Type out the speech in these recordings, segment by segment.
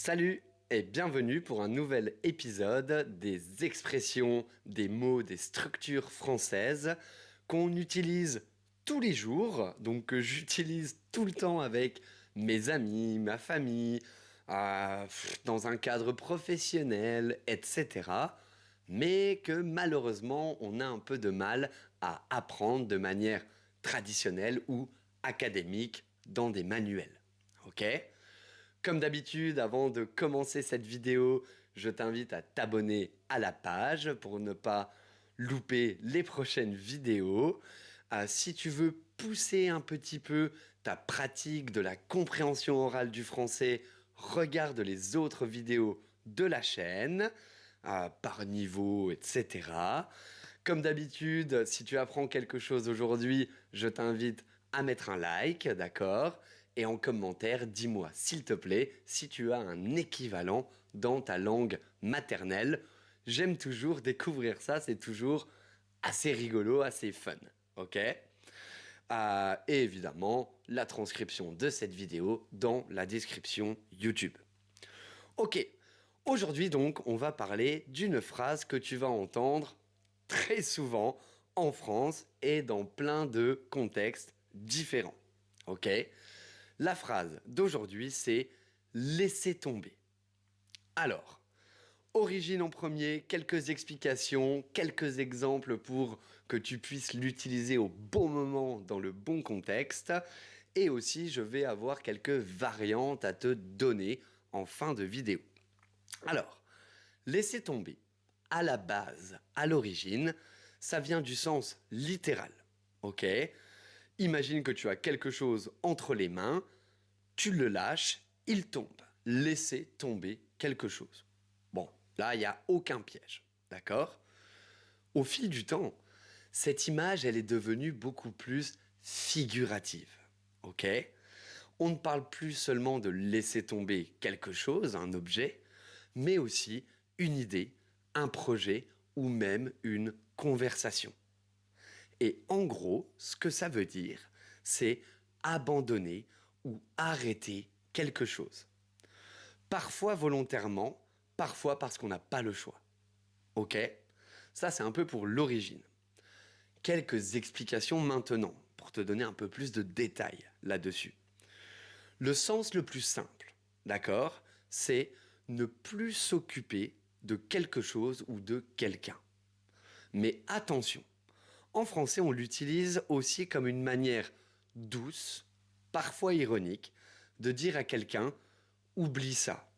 Salut et bienvenue pour un nouvel épisode des expressions, des mots, des structures françaises qu'on utilise tous les jours, donc que j'utilise tout le temps avec mes amis, ma famille, dans un cadre professionnel, etc. Mais que malheureusement on a un peu de mal à apprendre de manière traditionnelle ou académique dans des manuels. Ok? Comme d'habitude, avant de commencer cette vidéo, je t'invite à t'abonner à la page pour ne pas louper les prochaines vidéos. Si tu veux pousser un petit peu ta pratique de la compréhension orale du français, regarde les autres vidéos de la chaîne, par niveau, etc. Comme d'habitude, si tu apprends quelque chose aujourd'hui, je t'invite à mettre un like, d'accord? Et en commentaire, dis-moi, s'il te plaît, si tu as un équivalent dans ta langue maternelle. J'aime toujours découvrir ça, c'est toujours assez rigolo, assez fun, ok? Et évidemment, la transcription de cette vidéo dans la description YouTube. Ok, aujourd'hui donc, on va parler d'une phrase que tu vas entendre très souvent en France et dans plein de contextes différents. Ok? La phrase d'aujourd'hui, c'est laisser tomber. Alors, origine en premier, quelques explications, quelques exemples pour que tu puisses l'utiliser au bon moment dans le bon contexte. Et aussi, je vais avoir quelques variantes à te donner en fin de vidéo. Alors, laisser tomber, à la base, à l'origine, ça vient du sens littéral. Ok? Imagine que tu as quelque chose entre les mains, tu le lâches, il tombe. Laisser tomber quelque chose. Bon, là, il n'y a aucun piège. D'accord? Au fil du temps, cette image, elle est devenue beaucoup plus figurative. Ok? On ne parle plus seulement de laisser tomber quelque chose, un objet, mais aussi une idée, un projet ou même une conversation. Et en gros, ce que ça veut dire, c'est abandonner ou arrêter quelque chose. Parfois volontairement, parfois parce qu'on n'a pas le choix. Ok? Ça, c'est un peu pour l'origine. Quelques explications maintenant, pour te donner un peu plus de détails là-dessus. Le sens le plus simple, d'accord, c'est ne plus s'occuper de quelque chose ou de quelqu'un. Mais attention, en français, on l'utilise aussi comme une manière douce, parfois ironique, de dire à quelqu'un « oublie ça ».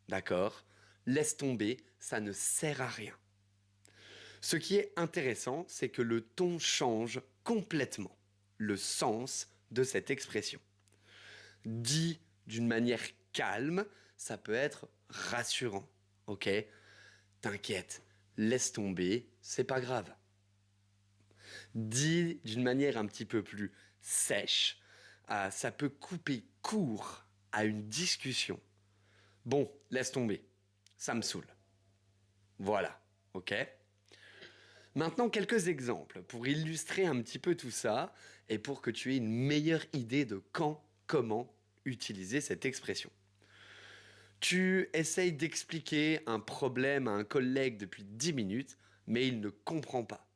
D'accord? Laisse tomber, ça ne sert à rien. Ce qui est intéressant, c'est que le ton change complètement le sens de cette expression. Dit d'une manière calme, ça peut être rassurant. Ok? T'inquiète, laisse tomber, c'est pas grave. Dit d'une manière un petit peu plus sèche, ça peut couper court à une discussion. Bon, laisse tomber, ça me saoule. Voilà, ok? Maintenant, quelques exemples pour illustrer un petit peu tout ça et pour que tu aies une meilleure idée de quand, comment utiliser cette expression. Tu essayes d'expliquer un problème à un collègue depuis 10 minutes, mais il ne comprend pas.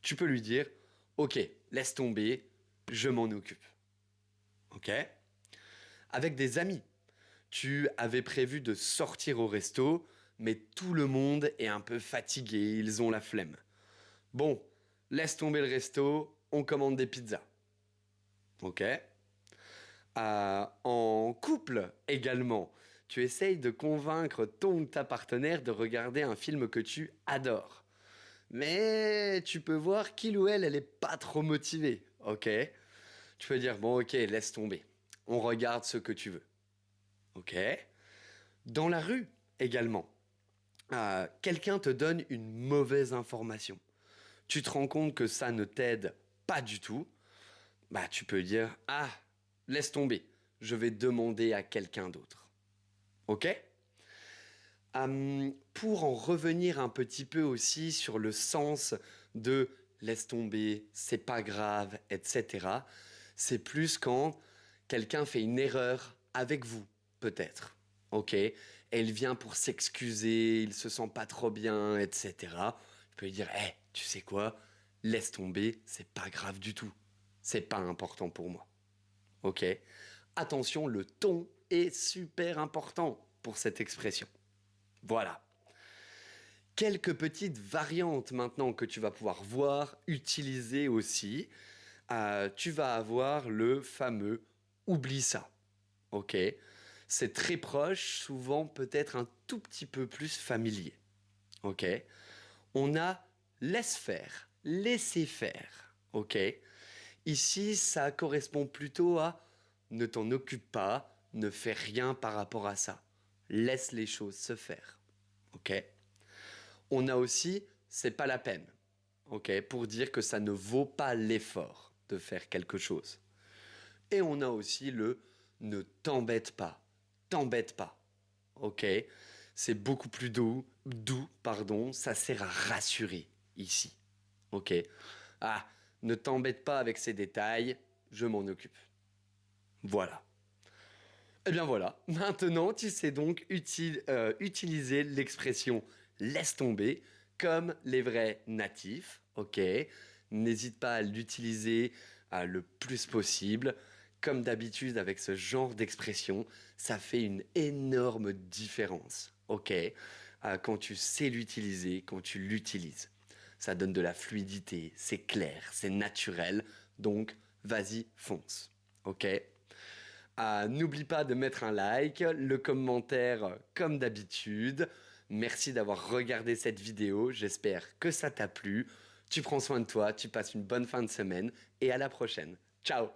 Tu peux lui dire « Ok, laisse tomber, je m'en occupe. » Ok? Avec des amis, tu avais prévu de sortir au resto, mais tout le monde est un peu fatigué, ils ont la flemme. Bon, laisse tomber le resto, on commande des pizzas. Ok? En couple également, tu essayes de convaincre ton ou ta partenaire de regarder un film que tu adores. Mais tu peux voir qu'il ou elle est pas trop motivée. Ok? Tu peux dire, bon ok, laisse tomber. On regarde ce que tu veux. Ok? Dans la rue également, quelqu'un te donne une mauvaise information. Tu te rends compte que ça ne t'aide pas du tout. Bah, tu peux dire, ah, laisse tomber, je vais demander à quelqu'un d'autre. Ok? Pour en revenir un petit peu aussi sur le sens de laisse tomber, c'est pas grave, etc. C'est plus quand quelqu'un fait une erreur avec vous, peut-être. ok? Elle vient pour s'excuser, il se sent pas trop bien, etc. Tu peux lui dire, tu sais quoi? Laisse tomber, c'est pas grave du tout. C'est pas important pour moi, ok? Attention, le ton est super important pour cette expression. Voilà. Quelques petites variantes maintenant que tu vas pouvoir voir, utiliser aussi. Tu vas avoir le fameux oublie ça. Ok? C'est très proche, souvent peut-être un tout petit peu plus familier. Ok? On a laisse faire, laisser faire. Ok? Ici, ça correspond plutôt à ne t'en occupe pas, ne fais rien par rapport à ça. Laisse les choses se faire. Ok? On a aussi c'est pas la peine. Ok? Pour dire que ça ne vaut pas l'effort de faire quelque chose. Et on a aussi le ne t'embête pas. Ok? C'est beaucoup plus doux, pardon, ça sert à rassurer ici. Ok? Ah, ne t'embête pas avec ces détails, je m'en occupe. Voilà. Eh bien voilà, maintenant tu sais donc utiliser l'expression laisse tomber comme les vrais natifs, ok? N'hésite pas à l'utiliser le plus possible. Comme d'habitude avec ce genre d'expression, ça fait une énorme différence, ok? Quand tu sais l'utiliser, quand tu l'utilises. Ça donne de la fluidité, c'est clair, c'est naturel, donc vas-y, fonce, ok? N'oublie pas de mettre un like, le commentaire comme d'habitude. Merci d'avoir regardé cette vidéo, j'espère que ça t'a plu. Tu prends soin de toi, tu passes une bonne fin de semaine et à la prochaine. Ciao!